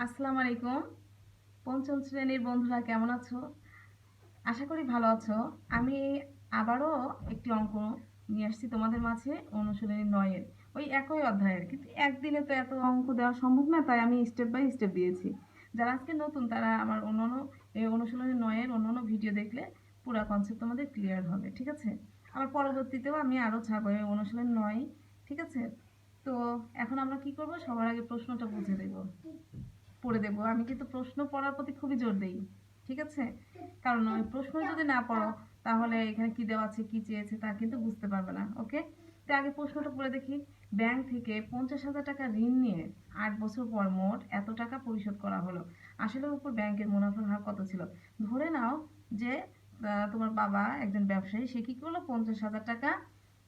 আসসালামু আলাইকুম। পঞ্চম শ্রেণীর বন্ধুরা কেমন আছো? আশা করি ভালো আছো। আমি আবারও একটি অঙ্ক নিয়ে আসছি তোমাদের মাঝে, অনুশীলনী ৯ এর ওই একই অধ্যায়ের। কিন্তু একদিনে তো এত অঙ্ক দেওয়া সম্ভব না, তাই আমি স্টেপ বাই স্টেপ দিয়েছি। যারা আজকে নতুন তারা আমার অন্যান্য এই অনুশীলনী ৯ এর অন্যান্য ভিডিও দেখলে পুরো কনসেপ্ট তোমাদের ক্লিয়ার হবে, ঠিক আছে? আবার পরবর্তীতেও আমি আরও ছাড়বো এই অনুশীলনী ৯, ঠিক আছে? তো এখন আমরা কি করব, সবার আগে প্রশ্নটা বুঝে দেব, পড়ে দেবো। আমি কিন্তু প্রশ্ন পড়ার প্রতি খুবই জোর দেই, ঠিক আছে? কারণ ওই প্রশ্ন যদি না পড়ো তাহলে এখানে কি দেওয়া আছে, কি চেয়েছে তা কিন্তু বুঝতে পারবে না। ওকে, তো আগে প্রশ্নটা পড়ে দেখি। ব্যাংক থেকে 50,000 টাকা ঋণ নিয়ে 8 বছর পর মোট এত টাকা পরিশোধ করা হলো। আসলের উপর ব্যাংকের মুনাফার হার কত ছিল? ধরে নাও যে তোমার বাবা একজন ব্যবসায়ী, সে কি করলো, 50,000 টাকা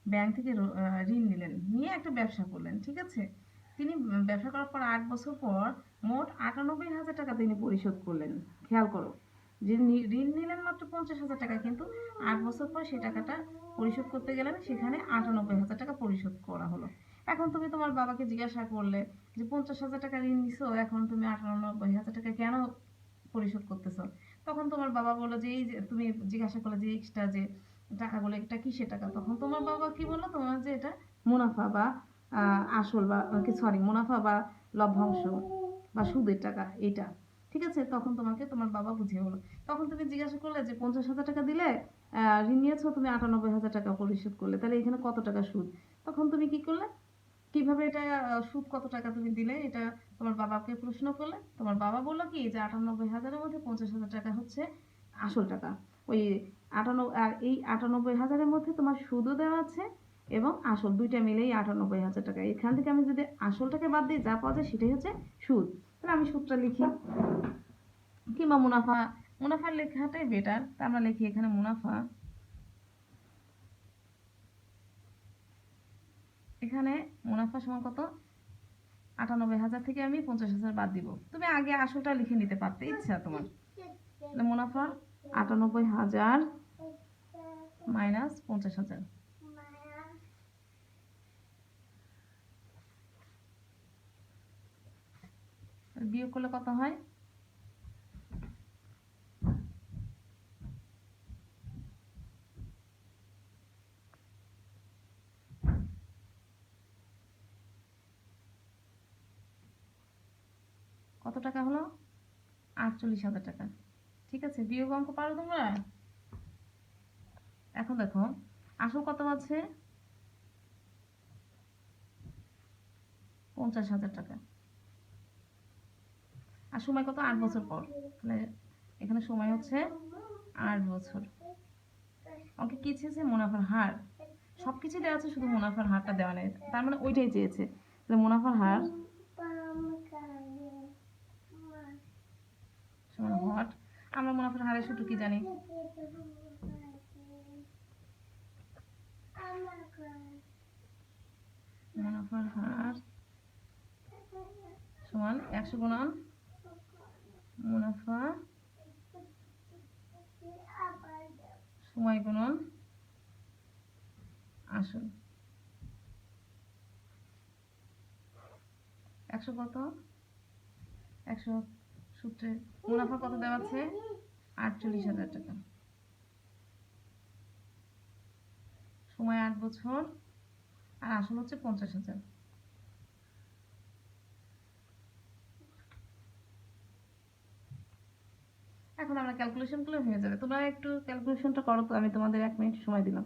ব্যাংক থেকে ঋণ নিলেন, নিয়ে একটা ব্যবসা করলেন, ঠিক আছে? তিনি ব্যবসা করার পর 8 বছর পর মোট 98,000 টাকা তিনি পরিশোধ করলেন। খেয়াল করো, যে ঋণ নিলেন মাত্র 50,000 টাকা, কিন্তু 8 বছর পর সেই টাকাটা পরিশোধ করতে গেলেন, সেখানে 98,000 টাকা পরিশোধ করা হলো। এখন তুমি তোমার বাবাকে জিজ্ঞাসা করলে যে 50,000 টাকা ঋণ নিছো, এখন তুমি 98,000 টাকা কেন পরিশোধ করতেছো? তখন তোমার বাবা বললো যে এই যে তুমি জিজ্ঞাসা করলে যে এক্সট্রা যে টাকাগুলো, এটা কিসের টাকা? তখন তোমার বাবা কি বললো, তোমার যে এটা মুনাফা বা আসল বা সরি, মুনাফা বা লভ্যাংশ বা সুদের টাকা এটা, ঠিক আছে? তখন তোমাকে তোমার বাবা বুঝিয়ে বলো। তখন তুমি জিজ্ঞাসা করলে যে 50,000 টাকা দিলে ঋণ নিয়েছো, তুমি 98,000 টাকা পরিশোধ করলে, তাহলে এখানে কত টাকা সুদ? তখন তুমি কি করলে, কিভাবে এটা সুদ কত টাকা তুমি দিলে, এটা তোমার বাবাকে প্রশ্ন করলে। তোমার বাবা বললো কি যে 98,000-এর মধ্যে 50,000 টাকা হচ্ছে আসল টাকা। ওই 98, আর এই 98,000-এর মধ্যে তোমার সুদও দেওয়া আছে এবং আসল, দুইটা মিলেই 98,000 টাকা। এখান থেকে আমি যদি আসলটাকে বাদ দিই, যা পাওয়া যায় সেটাই হচ্ছে সুদ। তাহলে আমি সুদটা লিখি, কিংবা মুনাফা, মুনাফার লেখাটাই বেটার। তা আমরা লিখি এখানে মুনাফা। এখানে মুনাফা সমান কত? 98,000 থেকে আমি 50,000 বাদ দিব। তুমি আগে আসলটা লিখে নিতে পারতে, ইচ্ছা তোমার। তাহলে মুনাফা 98,000 মাইনাস 50,000, বিয়োগ করলে কত হয়? কত টাকা হলো? 48,000 টাকা। ঠিক আছে, বিয়োগ অঙ্ক পারো তোমরা? এখন দেখো আসল কত আছে? 50,000 টাকা। আর সময় কত? 8 বছর পর। তাহলে এখানে সময় হচ্ছে 8 বছর। অঙ্কে কি চেয়েছে? মুনাফার হার। সবকিছু দেওয়া আছে, শুধু মুনাফার হারটা দেওয়া নেই, তার মানে ওইটাই চেয়েছে। তাহলে মুনাফার হার সমান হট। আমরা মুনাফার হারের সূত্র কি জানি? মুনাফার হার সমান 100 গুণন মুনাফা সময় গুণন আসল। 100 কত? 100 সূত্রে মুনাফা কত দেওয়া আছে? 48,000 টাকা। সময় 8 বছর, আর আসল হচ্ছে 50,000। এখন আমরা ক্যালকুলেশন করলে হয়ে যাবে। তোমরা একটু ক্যালকুলেশনটা করো তো, আমি তোমাদের 1 মিনিট সময় দিলাম।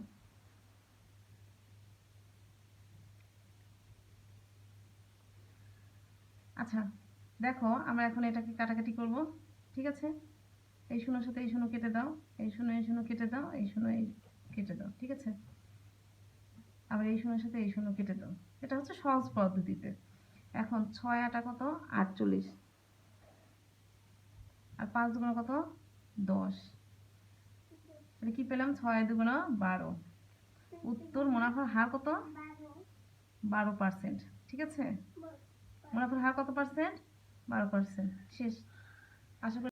আচ্ছা দেখো, আমরা এখন এটাকে কাটাকাটি করব, ঠিক আছে? এই শূন্যর সাথে এই শূন্য কেটে দাও, এই শূন্য এই শূন্য কেটে দাও, এই শূন্য এই কেটে দাও, ঠিক আছে? আবার এই শূন্যের সাথে এই শূন্য কেটে দাও। এটা হচ্ছে সহজ পদ্ধতিতে। এখন 6 8 কত? 48। আর 5 দুগুণ কত? 10। তাহলে কি পেলাম? 6 দুগুণ 12। উত্তর মুনাফার হার কত? 12%, ঠিক আছে? মুনাফার হার কত পার্সেন্ট? 12%। শেষ। আশা করি